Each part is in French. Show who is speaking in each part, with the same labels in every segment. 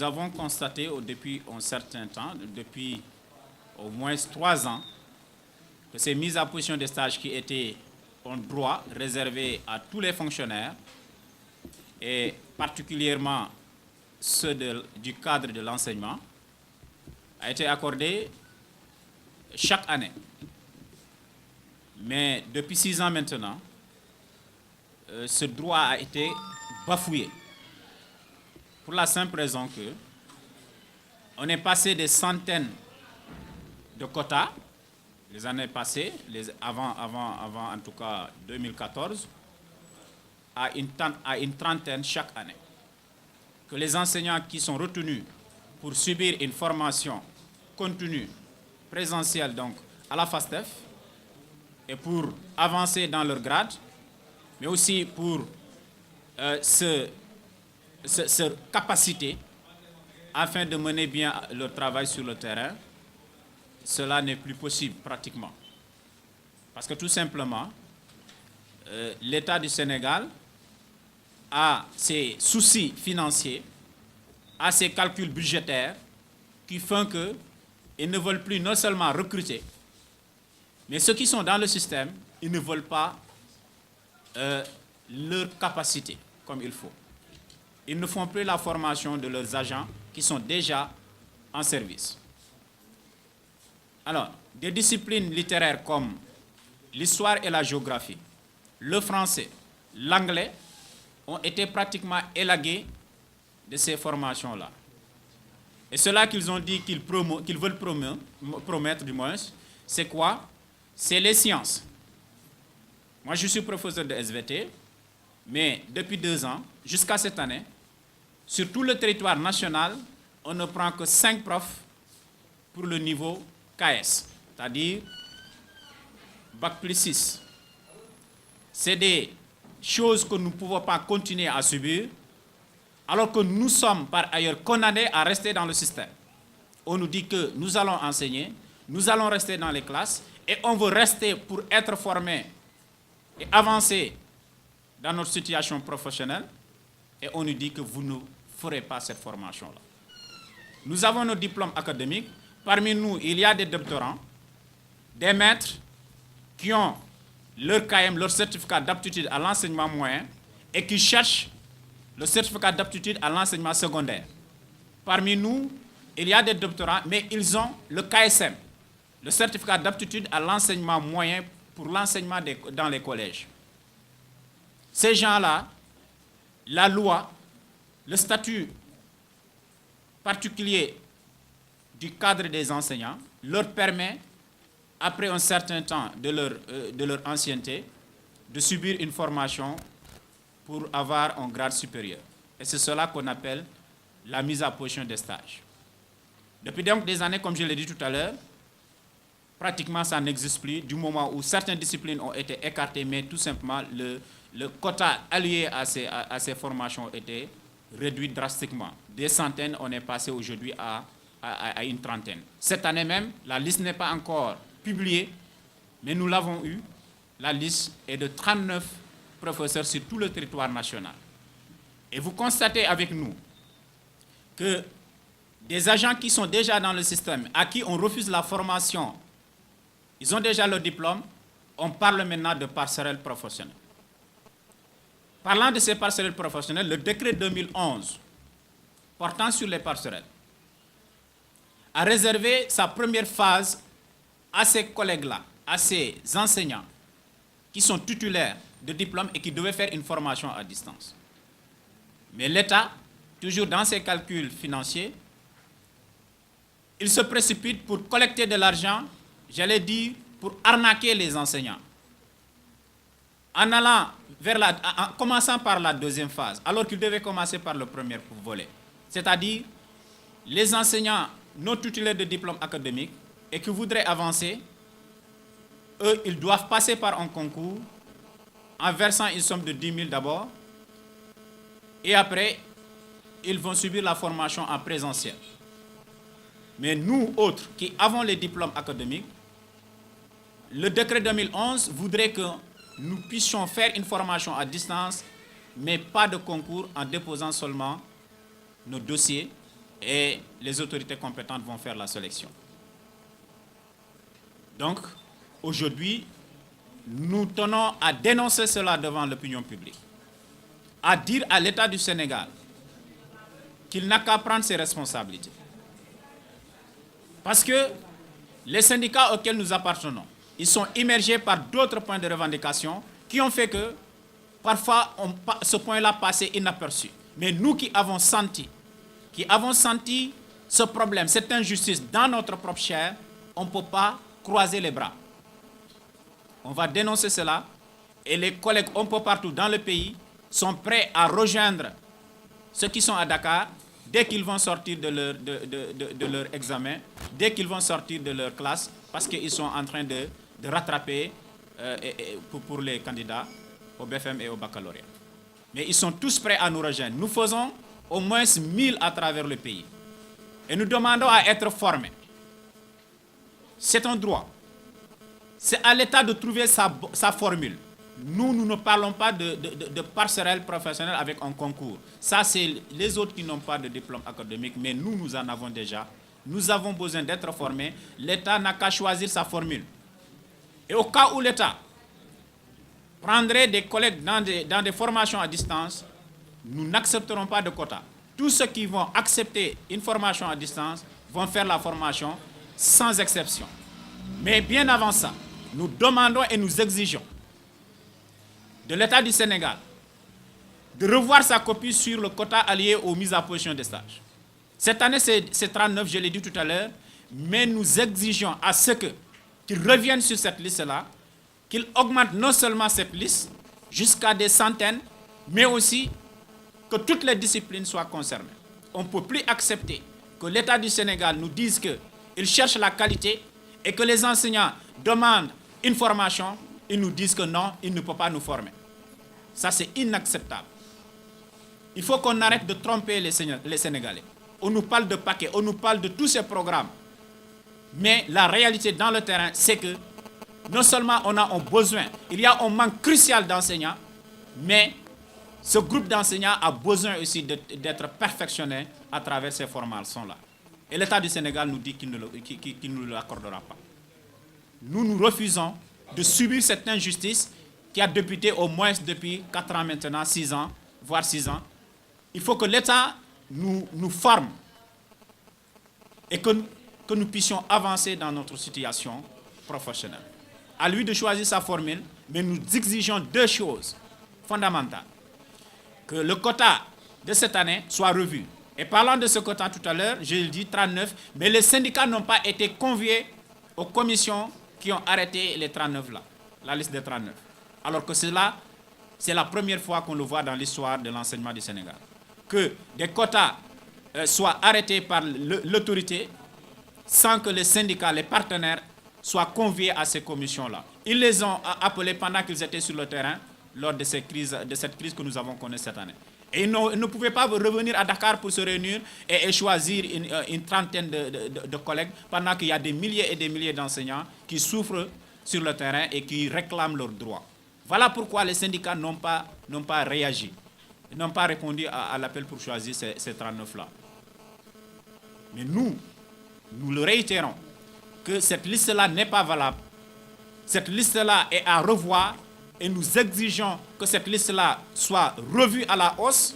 Speaker 1: avons constaté depuis un certain temps, depuis au moins 3 ans, que ces mises à position de stage qui étaient en droit réservées à tous les fonctionnaires, et particulièrement ceux du cadre de l'enseignement, a été accordée chaque année. Mais depuis 6 ans maintenant, ce droit a été bafoué. Pour la simple raison que on est passé des centaines de quotas, les années passées, avant en tout cas 2014, à une trentaine chaque année. Que les enseignants qui sont retenus pour subir une formation continue, présentielle donc à la FASTEF, et pour avancer dans leur grade, mais aussi pour se capaciter afin de mener bien leur travail sur le terrain, cela n'est plus possible pratiquement. Parce que tout simplement, l'État du Sénégal a ses soucis financiers, a ses calculs budgétaires qui font qu'ils ne veulent plus non seulement recruter, mais ceux qui sont dans le système, ils ne veulent pas leur capacité comme il faut. Ils ne font plus la formation de leurs agents qui sont déjà en service. Alors, des disciplines littéraires comme l'histoire et la géographie, le français, l'anglais ont été pratiquement élagués de ces formations-là. Et cela qu'ils ont dit qu'ils veulent promettre du moins, c'est quoi? C'est les sciences. Moi, je suis professeur de SVT, mais depuis 2 ans, jusqu'à cette année, sur tout le territoire national, on ne prend que 5 profs pour le niveau KS, c'est-à-dire Bac plus 6. C'est des choses que nous ne pouvons pas continuer à subir, alors que nous sommes par ailleurs condamnés à rester dans le système. On nous dit que nous allons enseigner, nous allons rester dans les classes, et on veut rester pour être formés et avancer dans notre situation professionnelle, et on nous dit que vous ne ferez pas cette formation-là. Nous avons nos diplômes académiques. Parmi nous, il y a des doctorants, des maîtres qui ont leur KM, leur certificat d'aptitude à l'enseignement moyen et qui cherchent le certificat d'aptitude à l'enseignement secondaire. Parmi nous, il y a des doctorants, mais ils ont le KSM, le certificat d'aptitude à l'enseignement moyen pour l'enseignement dans les collèges. Ces gens-là, la loi, le statut particulier du cadre des enseignants leur permet, après un certain temps de leur ancienneté, de subir une formation pour avoir un grade supérieur. Et c'est cela qu'on appelle la mise à position des stages. Depuis donc des années, comme je l'ai dit tout à l'heure, pratiquement ça n'existe plus, du moment où certaines disciplines ont été écartées, mais tout simplement le quota allié à ces formations a été réduit drastiquement. Des centaines, on est passé aujourd'hui à une trentaine. Cette année même, la liste n'est pas encore publiée, mais nous l'avons eue. La liste est de 39 professeurs sur tout le territoire national. Et vous constatez avec nous que des agents qui sont déjà dans le système, à qui on refuse la formation, ils ont déjà leur diplôme, on parle maintenant de passerelles professionnelles. Parlant de ces passerelles professionnelles, le décret 2011 portant sur les passerelles a réservé sa première phase à ces collègues-là, à ces enseignants qui sont titulaires de diplômes et qui devaient faire une formation à distance. Mais l'État, toujours dans ses calculs financiers, il se précipite pour collecter de l'argent, j'allais dire, pour arnaquer les enseignants. En commençant par la deuxième phase, alors qu'il devait commencer par le premier volet. C'est-à-dire, les enseignants non titulaires de diplôme académique et qui voudraient avancer, eux, ils doivent passer par un concours en versant une somme de 10 000 d'abord, et après, ils vont subir la formation en présentiel. Mais nous, autres, qui avons les diplômes académiques, le décret 2011 voudrait que nous puissions faire une formation à distance, mais pas de concours en déposant seulement nos dossiers et les autorités compétentes vont faire la sélection. Donc, aujourd'hui, nous tenons à dénoncer cela devant l'opinion publique, à dire à l'État du Sénégal qu'il n'a qu'à prendre ses responsabilités. Parce que les syndicats auxquels nous appartenons, ils sont immergés par d'autres points de revendication qui ont fait que parfois ce point-là passait inaperçu. Mais nous qui avons senti ce problème, cette injustice dans notre propre chair, on ne peut pas croiser les bras. On va dénoncer cela et les collègues un peu partout dans le pays sont prêts à rejoindre ceux qui sont à Dakar dès qu'ils vont sortir de leur examen, dès qu'ils vont sortir de leur classe, parce qu'ils sont en train de rattraper pour les candidats au BFM et au baccalauréat. Mais ils sont tous prêts à nous rejoindre. Nous faisons au moins 1000 à travers le pays. Et nous demandons à être formés. C'est un droit. C'est à l'État de trouver sa formule. Nous ne parlons pas de passerelle professionnelle avec un concours. Ça, c'est les autres qui n'ont pas de diplôme académique, mais nous en avons déjà. Nous avons besoin d'être formés. L'État n'a qu'à choisir sa formule. Et au cas où l'État prendrait des collègues dans des formations à distance, nous n'accepterons pas de quotas. Tous ceux qui vont accepter une formation à distance vont faire la formation sans exception. Mais bien avant ça, nous demandons et nous exigeons de l'État du Sénégal de revoir sa copie sur le quota allié aux mises à position des stages. Cette année, c'est 39, je l'ai dit tout à l'heure, mais nous exigeons à ce qu'ils reviennent sur cette liste-là, qu'ils augmentent non seulement cette liste jusqu'à des centaines, mais aussi que toutes les disciplines soient concernées. On ne peut plus accepter que l'État du Sénégal nous dise qu'il cherche la qualité et que les enseignants demandent une formation, ils nous disent que non, ils ne peuvent pas nous former. Ça, c'est inacceptable. Il faut qu'on arrête de tromper les Sénégalais. On nous parle de paquets, on nous parle de tous ces programmes. Mais la réalité dans le terrain, c'est que non seulement on a un besoin, il y a un manque crucial d'enseignants, mais ce groupe d'enseignants a besoin aussi d'être perfectionné à travers ces formations-là. Et l'État du Sénégal nous dit qu'il ne l'accordera pas. Nous refusons de subir cette injustice qui a débuté au moins depuis 4 ans maintenant, 6 ans, voire 6 ans. Il faut que l'État nous forme et que nous puissions avancer dans notre situation professionnelle. À lui de choisir sa formule, mais nous exigeons 2 choses fondamentales. Que le quota de cette année soit revu. Et parlant de ce quota tout à l'heure, je le dis 39, mais les syndicats n'ont pas été conviés aux commissions qui ont arrêté les 39 là, la liste des 39. Alors que cela, c'est la première fois qu'on le voit dans l'histoire de l'enseignement du Sénégal. Que des quotas soient arrêtés par l'autorité sans que les syndicats, les partenaires, soient conviés à ces commissions-là. Ils les ont appelés pendant qu'ils étaient sur le terrain lors de cette crise que nous avons connue cette année. Et ils ne pouvaient pas revenir à Dakar pour se réunir et choisir une trentaine de collègues pendant qu'il y a des milliers et des milliers d'enseignants qui souffrent sur le terrain et qui réclament leurs droits. Voilà pourquoi les syndicats n'ont pas réagi, n'ont pas répondu à l'appel pour choisir ces 39-là. Mais nous le réitérons, que cette liste-là n'est pas valable. Cette liste-là est à revoir et nous exigeons que cette liste-là soit revue à la hausse.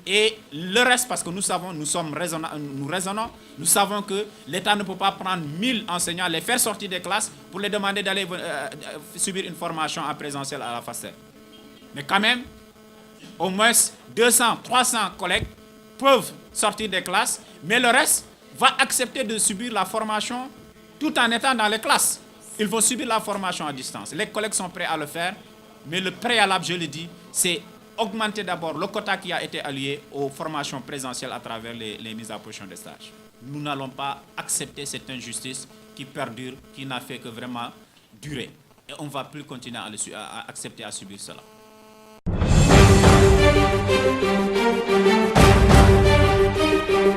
Speaker 1: Et le reste, parce que nous raisonnons, nous savons que l'État ne peut pas prendre 1000 enseignants, les faire sortir des classes pour les demander d'aller subir une formation en présentiel à la FASTEF. Mais quand même, au moins 200, 300 collègues peuvent sortir des classes, mais le reste va accepter de subir la formation tout en étant dans les classes. Ils vont subir la formation à distance. Les collègues sont prêts à le faire, mais le préalable, je le dis, c'est augmenter d'abord le quota qui a été allié aux formations présentielles à travers les mises à position des stages. Nous n'allons pas accepter cette injustice qui perdure, qui n'a fait que vraiment durer. Et on ne va plus continuer à accepter à subir cela.